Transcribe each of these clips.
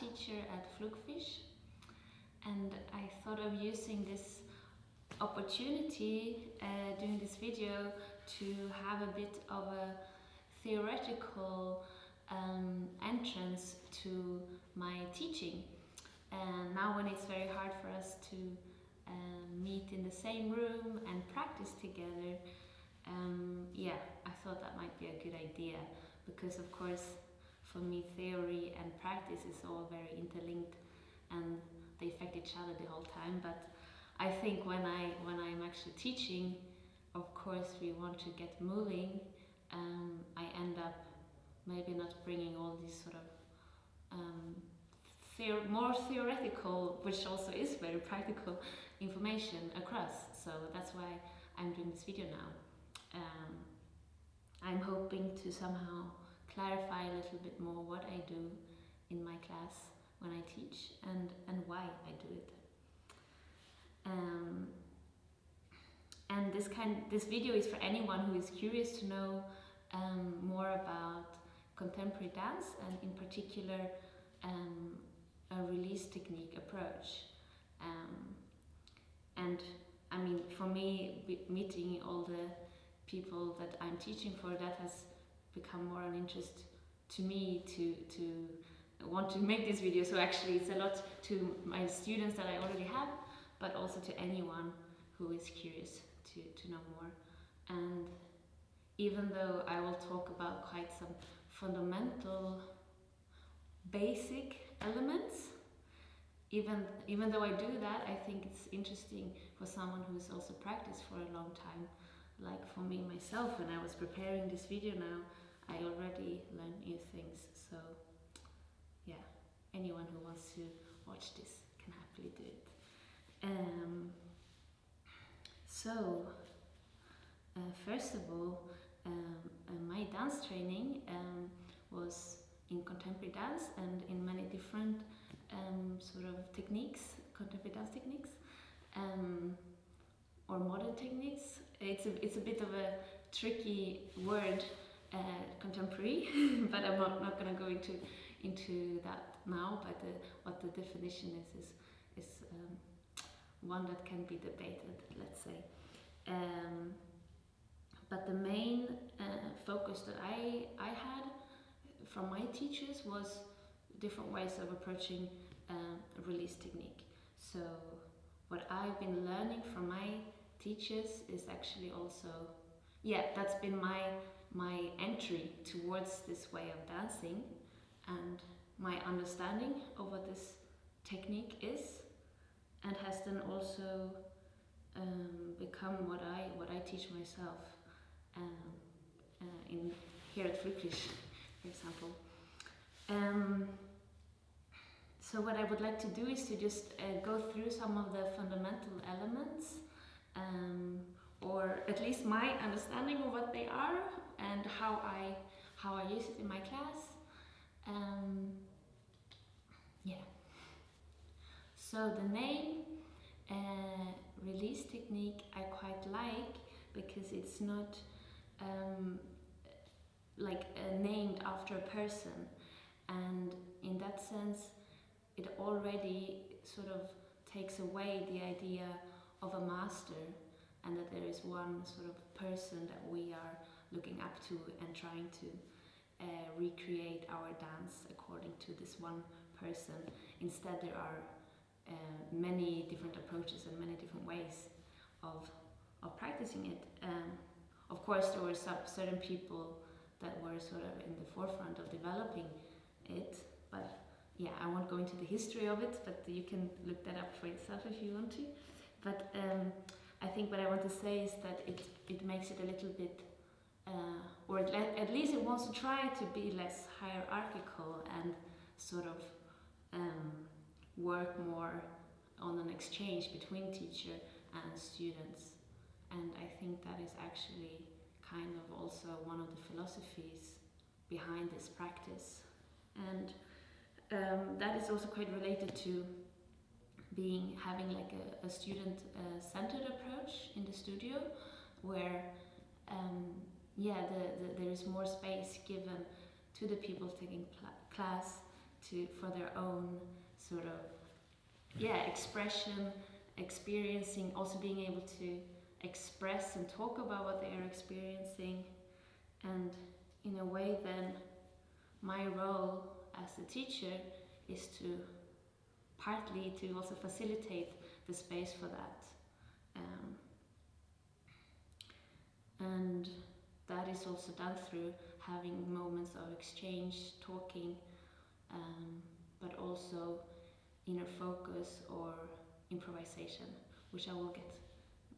teacher at Flugfisch, and I thought of using this opportunity doing this video to have a bit of a theoretical entrance to my teaching. And now when it's very hard for us to meet in the same room and practice together, yeah, I thought that might be a good idea, because of course for me theory and practice is all very interlinked and they affect each other the whole time. But I think when I'm actually teaching, of course we want to get moving. I end up maybe not bringing all these sort of more theoretical, which also is very practical, information across. So that's why I'm doing this video now. I'm hoping to somehow clarify a little bit more what I do in my class when I teach and why I do it. And this video is for anyone who is curious to know more about contemporary dance, and in particular a release technique approach. And I mean, for me, meeting all the people that I'm teaching for, that has become more an interest to me to want to make this video. So actually it's a lot to my students that I already have, but also to anyone who is curious to know more. And even though I will talk about quite some fundamental basic elements, even though I do that, I think it's interesting for someone who's also practiced for a long time. Like for me myself, when I was preparing this video now, I already learned new things. So yeah, anyone who wants to watch this can happily do it. So first of all, my dance training was in contemporary dance and in many different sort of techniques, contemporary dance techniques, or modern techniques. It's a bit of a tricky word, contemporary, but I'm not going to go into that now. But what the definition is one that can be debated, let's say. But the main focus that I had from my teachers was different ways of approaching release technique. So what I've been learning from my teachers is actually also, yeah, that's been my entry towards this way of dancing, and my understanding of what this technique is, and has then also become what I teach myself in here at Flugfisch, for example. So what I would like to do is to just go through some of the fundamental elements, or at least my understanding of what they are and how I use it in my class. Yeah. So the name release technique I quite like, because it's not like named after a person, and in that sense it already sort of takes away the idea of a master, and that there is one sort of person that we are looking up to and trying to recreate our dance according to this one person. Instead, there are many different approaches and many different ways of practicing it. Of course, there were certain people that were sort of in the forefront of developing it, but yeah, I won't go into the history of it, but you can look that up for yourself if you want to. But I think what I want to say is that it makes it a little bit, or at least it wants to try to be less hierarchical and sort of work more on an exchange between teacher and students. And I think that is actually kind of also one of the philosophies behind this practice. And that is also quite related to having like a student-centered approach in the studio, where there is more space given to the people taking class for their own sort of expression, experiencing, also being able to express and talk about what they are experiencing. And in a way then my role as a teacher is to partly to also facilitate the space for that. And that is also done through having moments of exchange, talking, but also inner focus or improvisation, which I will get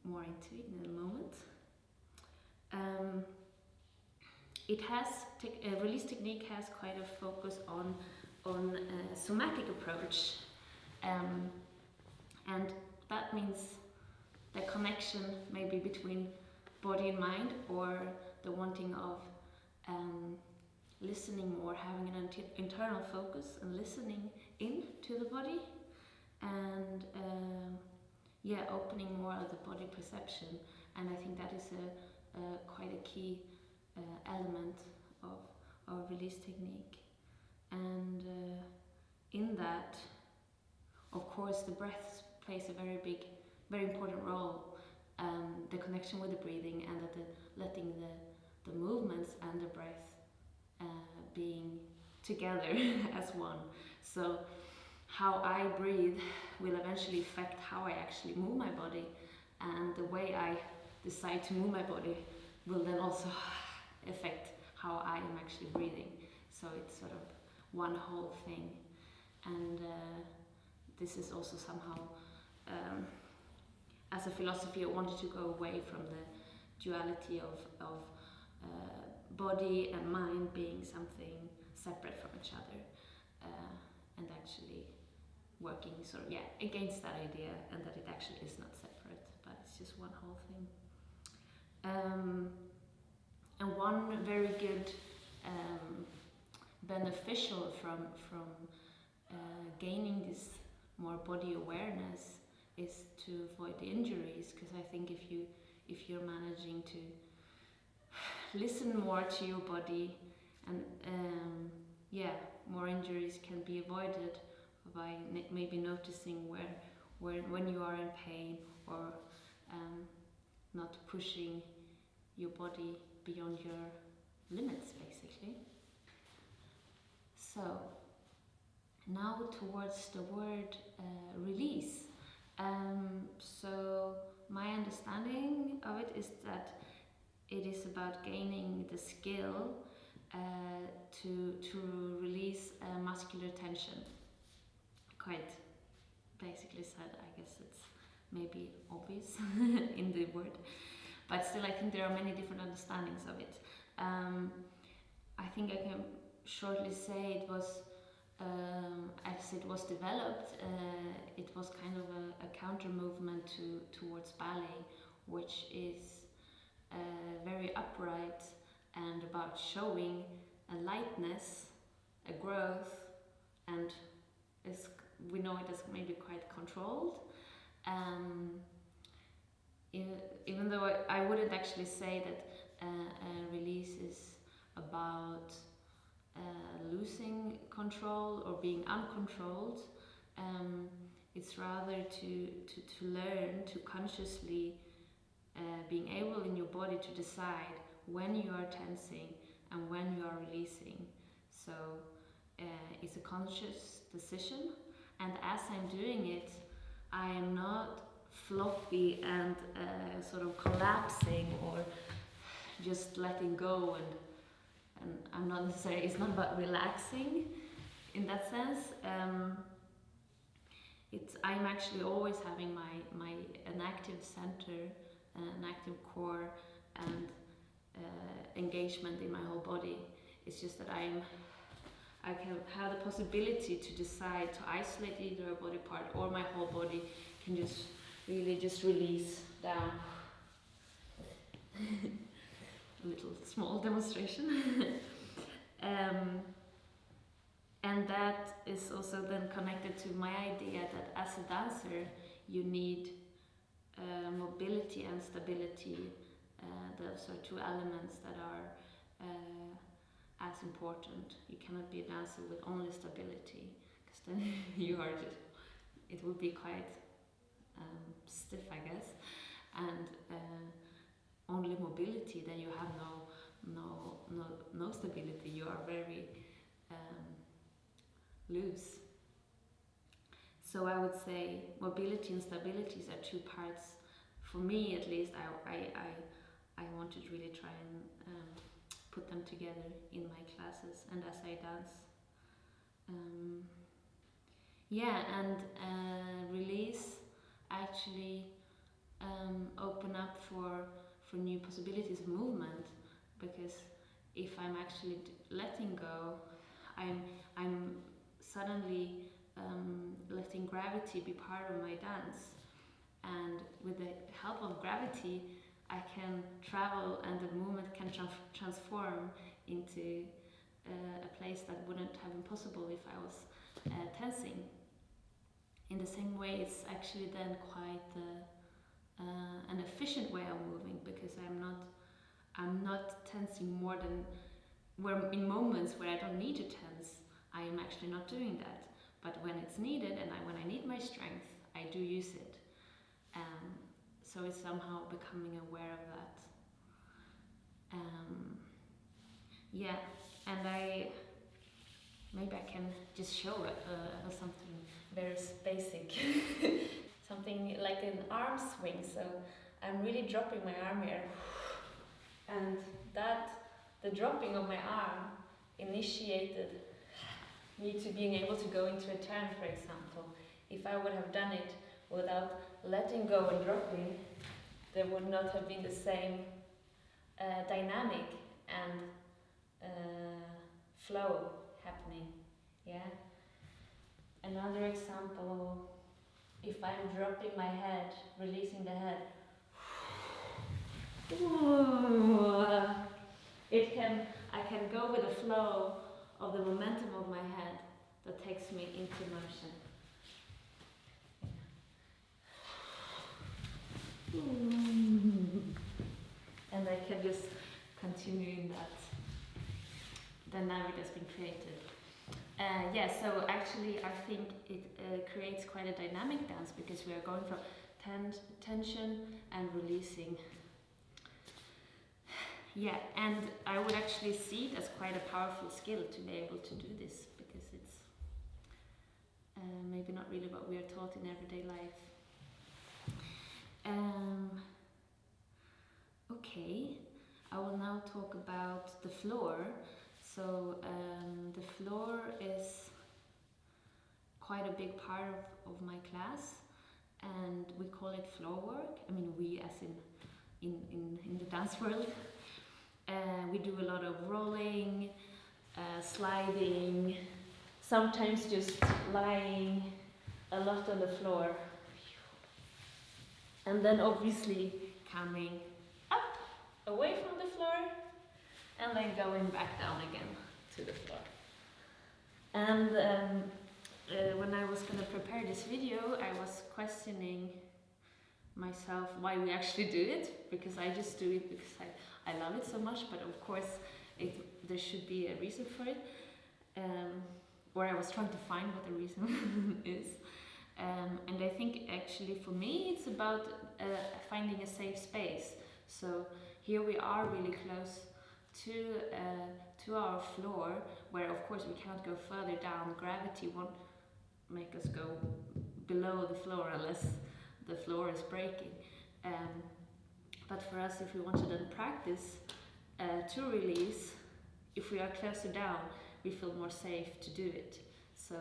more into in a moment. Release technique has quite a focus on a somatic approach, and that means the connection maybe between body and mind, or the wanting of listening more, having an internal focus and listening in to the body, and opening more of the body perception. And I think that is quite a key element of release technique. And in that, of course, the breath plays a very important role. The connection with the breathing, and letting the movements and the breath being together as one. So how I breathe will eventually affect how I actually move my body, and the way I decide to move my body will then also affect how I am actually breathing. So it's sort of one whole thing. And this is also somehow, as a philosophy, I wanted to go away from the duality of body and mind being something separate from each other, and actually working sort of against that idea, and that it actually is not separate, but it's just one whole thing. And one very good beneficial from gaining this more body awareness is to avoid the injuries, because I think if you're managing to listen more to your body, and more injuries can be avoided by maybe noticing when you are in pain, or not pushing your body beyond your limits, basically. So now towards the word release. So my understanding of it is that it is about gaining the skill to release muscular tension. Quite basically said, I guess it's maybe obvious in the word, but still I think there are many different understandings of it. I think I can shortly say it was, as it was developed, it was kind of a counter movement towards ballet, which is very upright and about showing a lightness, a growth, and we know it as maybe quite controlled. Even though I wouldn't actually say that release is about losing control or being uncontrolled. It's rather to learn to consciously being able in your body to decide when you are tensing and when you are releasing. So it's a conscious decision, and as I'm doing it, I am not floppy and sort of collapsing or just letting go, and I'm not necessarily, it's not about relaxing in that sense. I'm actually always having an active center, an active core, and engagement in my whole body. It's just that I can have the possibility to decide to isolate either a body part, or my whole body can just really just release down. A little small demonstration. And that is also then connected to my idea that as a dancer you need mobility and stability. Those are two elements that are as as important. You cannot be a dancer with only stability, because then you are just, it will be quite stiff, I guess, and only mobility, then you have no stability. You are very loose. So I would say mobility and stabilities are two parts. For me, at least, I want to really try and put them together in my classes and as I dance. Yeah, and release actually open up for new possibilities of movement, because if I'm actually letting go, I'm suddenly letting gravity be part of my dance, and with the help of gravity I can travel, and the movement can transform into a place that wouldn't have been possible if I was tensing. In the same way, it's actually then quite an efficient way of moving, because I'm not tensing more than where in moments where I don't need to tense, I am actually not doing that. But when it's needed and when I need my strength, I do use it. So it's somehow becoming aware of that. Yeah, and maybe I can just show something very basic. Something like an arm swing. So I'm really dropping my arm here. And the dropping of my arm initiated me to being able to go into a turn, for example. If I would have done it without letting go and dropping, there would not have been the same dynamic and flow happening. Yeah. Another example, if I'm dropping my head, releasing the head, I can go with the flow of the momentum of my head that takes me into motion. And I can just continue in that dynamic that's been created. Yeah, so actually I think it creates quite a dynamic dance, because we are going from tension and releasing. Yeah, and I would actually see it as quite a powerful skill to be able to do this, because it's maybe not really what we are taught in everyday life. Okay, I will now talk about the floor. So the floor is quite a big part of my class, and we call it floor work. I mean, we as in the dance world. We do a lot of rolling, sliding, sometimes just lying a lot on the floor, and then obviously coming up away from the floor and then going back down again to the floor. And when I was going to prepare this video, I was questioning myself why we actually do it, because I just do it because I love it so much, but of course there should be a reason for it, or I was trying to find what the reason is. And I think actually for me it's about finding a safe space. So here we are really close to our floor, where of course we cannot go further down. Gravity won't make us go below the floor unless the floor is breaking. But for us, if we want to then practice to release, if we are closer down, we feel more safe to do it. So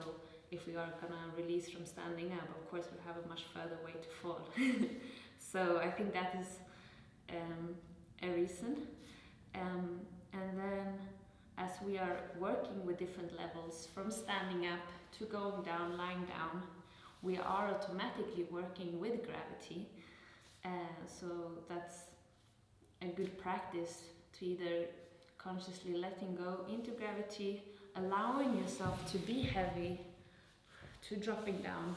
if we are gonna release from standing up, of course we have a much further way to fall. So I think that is a reason. And then as we are working with different levels, from standing up to going down, lying down, we are automatically working with gravity. So that's a good practice to either consciously letting go into gravity, allowing yourself to be heavy, to dropping down,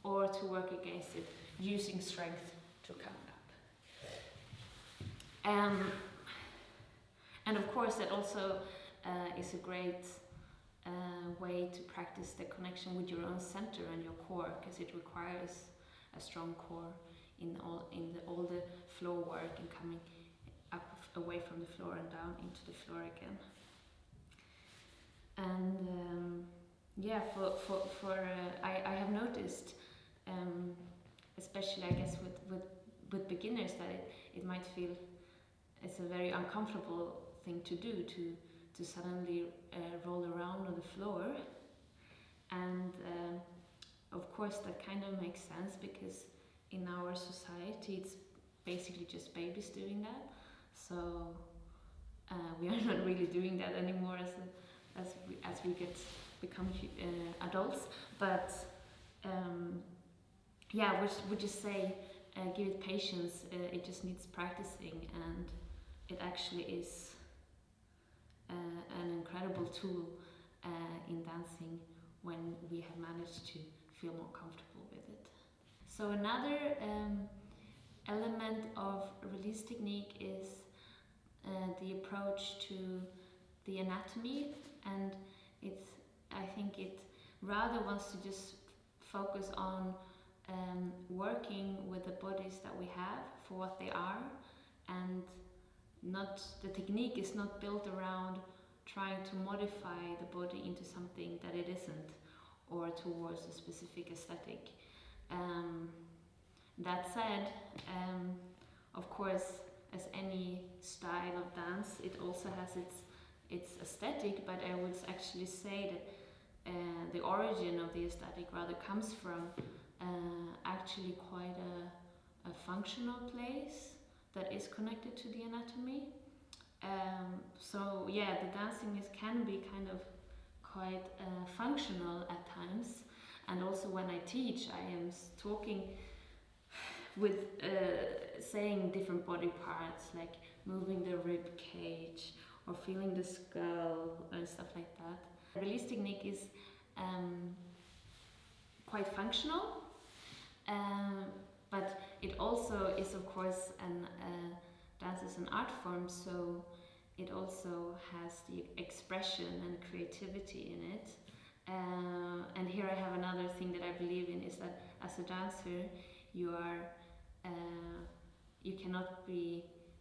or to work against it, using strength to come up. And of course that also is a great way to practice the connection with your own center and your core, because it requires a strong core in all the floor work and coming up away from the floor and down into the floor again. And I have noticed, especially I guess with beginners, that it might feel it's a very uncomfortable thing to do, to suddenly roll around on the floor. And of course that kind of makes sense, because in our society it's basically just babies doing that. So we are not really doing that anymore as we become adults. But would just say give it patience. It just needs practicing, and it actually is an incredible tool in dancing when we have managed to feel more comfortable with it. So another element of release technique is the approach to the anatomy, and I think it rather wants to just focus on working with the bodies that we have for what they are, and the technique is not built around trying to modify the body into something that it isn't, or towards a specific aesthetic. That said, of course, as any style of dance, it also has its aesthetic, but I would actually say that the origin of the aesthetic rather comes from actually quite a functional place that is connected to the anatomy. So yeah, the dancing can be kind of quite functional at times, and also when I teach, I am talking with saying different body parts, like moving the rib cage or feeling the skull and stuff like that. Release technique is quite functional, but it also is, of course, dance is an art form, so it also has the expression and creativity in it. And here I have another thing that I believe in, is that as a dancer, you cannot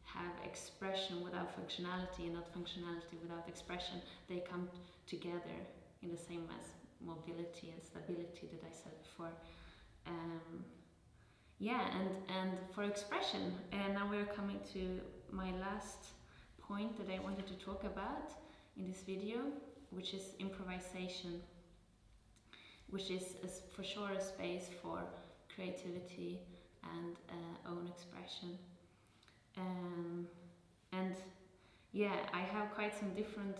have expression without functionality, and not functionality without expression. They come together in the same as mobility and stability that I said before. And for expression, and now we're coming to my last point that I wanted to talk about in this video, which is improvisation, which is for sure a space for creativity and own expression. I have quite some different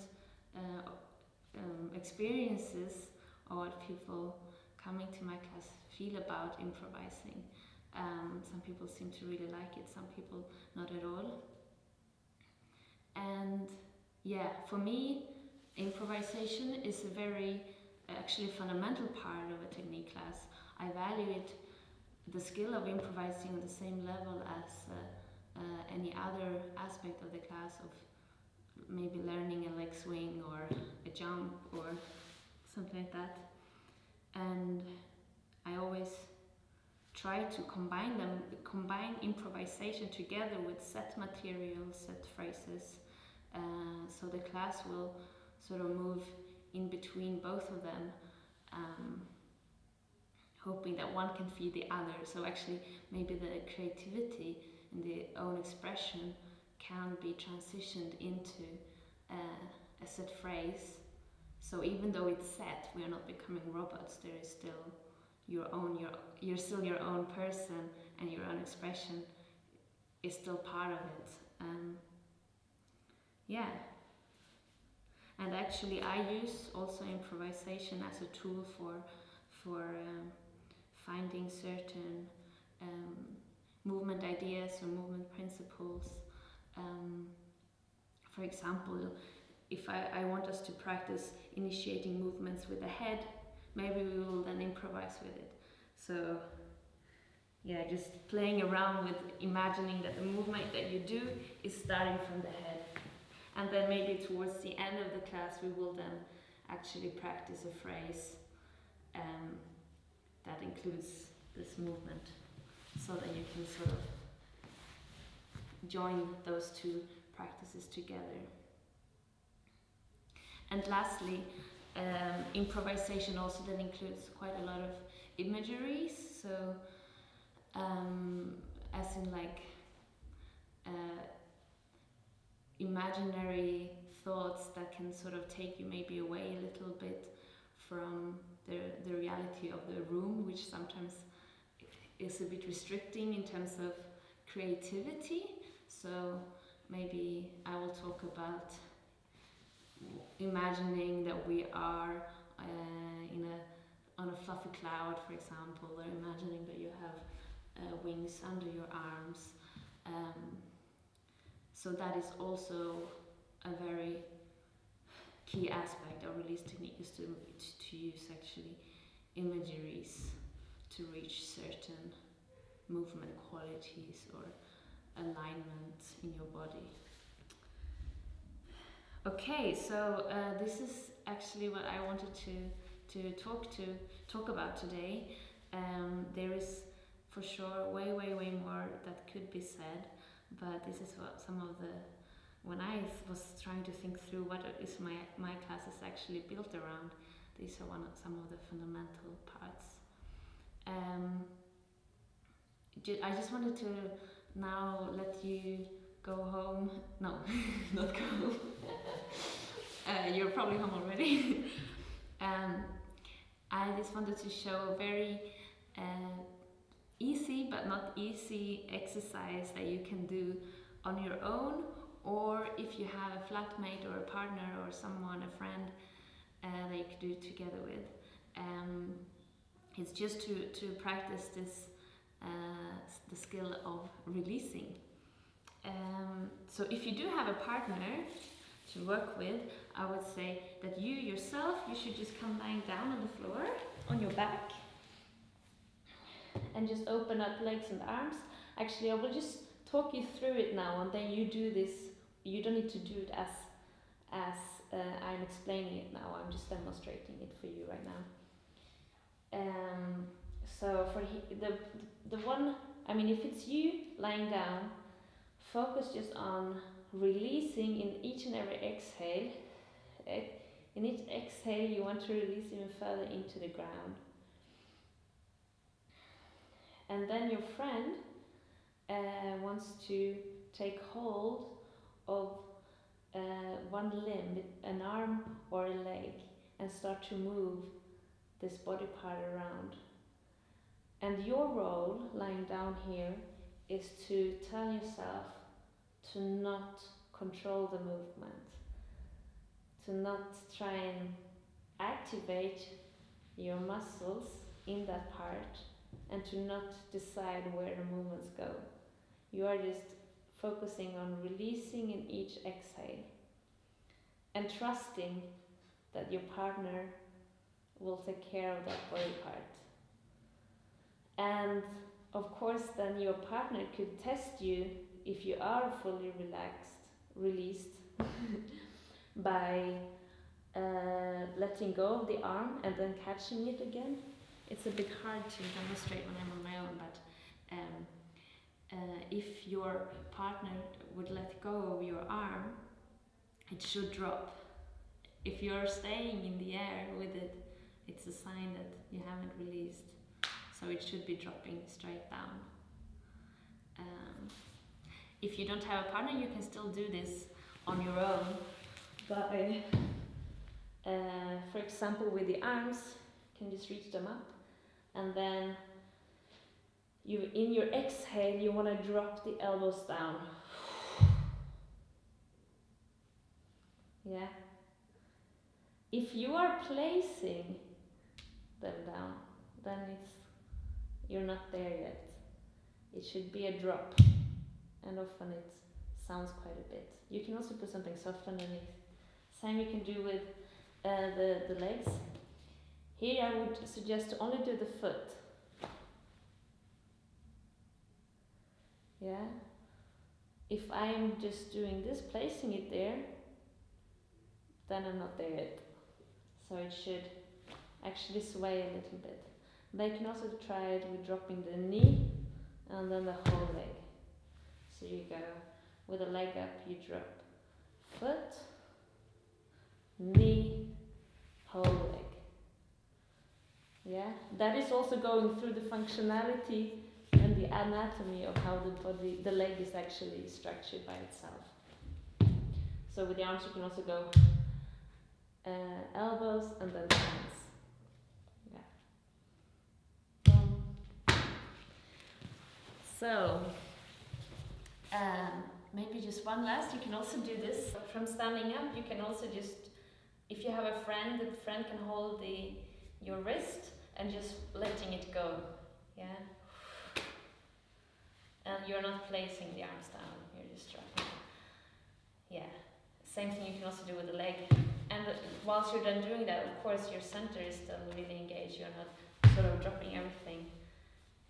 experiences of what people coming to my class feel about improvising. Some people seem to really like it, some people not at all. And yeah, for me, improvisation is a very actually fundamental part of a technique class. I value the skill of improvising on the same level as any other aspect of the class, of maybe learning a leg swing or a jump or something like that. And I always try to combine improvisation together with set materials, set phrases, so the class will sort of move in between both of them, hoping that one can feed the other. So actually maybe the creativity and the own expression can be transitioned into a set phrase. So even though it's set, we are not becoming robots. There is still you're still your own person, and your own expression is still part of it. And actually I use also improvisation as a tool for finding certain movement ideas or movement principles. For example, if I want us to practice initiating movements with the head, maybe we will then improvise with it. So yeah, just playing around with imagining that the movement that you do is starting from the head. And then maybe towards the end of the class we will then actually practice a phrase that includes this movement, so that you can sort of join those two practices together. And lastly, improvisation also then includes quite a lot of imagery, so as in like imaginary thoughts that can sort of take you maybe away a little bit from the reality of the room, which sometimes is a bit restricting in terms of creativity. So maybe I will talk about imagining that we are on a fluffy cloud, for example, or imagining that you have wings under your arms. So that is also a very key aspect of release technique, is to use actually imageries to reach certain movement qualities or alignment in your body. Okay, so this is actually what I wanted to talk about today. There is for sure way more that could be said, but this is what some of the, when I was trying to think through what is my classes actually built around, these are some of the fundamental parts. I just wanted to now let you go home. No, not go home. You're probably home already. I just wanted to show a very easy but not easy exercise that you can do on your own, or if you have a flatmate or a partner or someone, a friend that you could do it together with. It's just to practice this the skill of releasing. So if you do have a partner to work with, I would say that you yourself, you should just come lying down on the floor, on your back, and just open up legs and arms. Actually, I will just talk you through it now, and then you do this. You don't need to do it as I'm explaining it now. I'm just demonstrating it for you right now. So for the one, I mean, if it's you lying down, focus just on releasing in each and every exhale. In each exhale, you want to release even further into the ground. And then your friend wants to take hold of one limb, an arm or a leg, and start to move this body part around. And your role, lying down here, is to tell yourself to not control the movement, to not try and activate your muscles in that part, and to not decide where the movements go. You are just focusing on releasing in each exhale and trusting that your partner will take care of that body part. And of course then your partner could test you if you are fully released by letting go of the arm and then catching it again. It's a bit hard to demonstrate when I'm on my own, but if your partner would let go of your arm, it should drop. If you're staying in the air with it, it's a sign that you haven't released. So it should be dropping straight down. If you don't have a partner, you can still do this on your own. By, for example, with the arms, you can just reach them up, and then in your exhale, you want to drop the elbows down. Yeah. If you are placing them down, then you're not there yet. It should be a drop, and often it sounds quite a bit. You can also put something soft underneath. Same you can do with the legs. Here I would suggest to only do the foot. Yeah. If I'm just doing this, placing it there, then I'm not there yet. So it should actually sway a little bit. They can also try it with dropping the knee and then the whole leg. So you go with the leg up, you drop foot, knee, whole leg. Yeah, that is also going through the functionality and the anatomy of how the body, the leg is actually structured by itself. So with the arms you can also go elbows and then hands. Yeah. So maybe just one last. You can also do this from standing up. You can also just, if you have a friend, the friend can hold your wrist and just letting it go. Yeah. And you're not placing the arms down. You're just dropping. Yeah. Same thing you can also do with the leg. And whilst you're done doing that, of course, your center is still really engaged. You're not sort of dropping everything,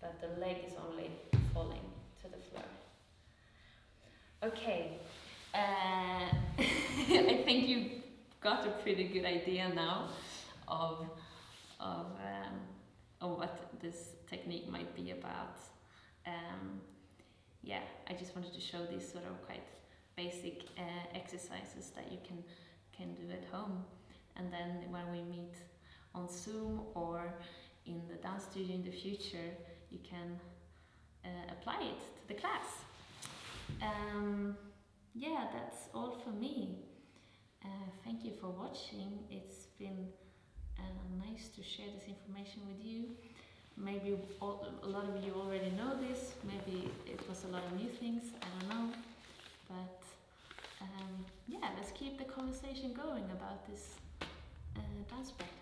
but the leg is only falling to the floor. Okay. I think you got a pretty good idea now of what this technique might be about. Yeah, I just wanted to show these sort of quite basic exercises that you can do at home, and then when we meet on Zoom or in the dance studio in the future, you can apply it to the class. Yeah, that's all for me. Thank you for watching. It's been nice to share this information with you. Maybe a lot of you already know this, maybe it was a lot of new things, I don't know. But yeah, let's keep the conversation going about this dance practice.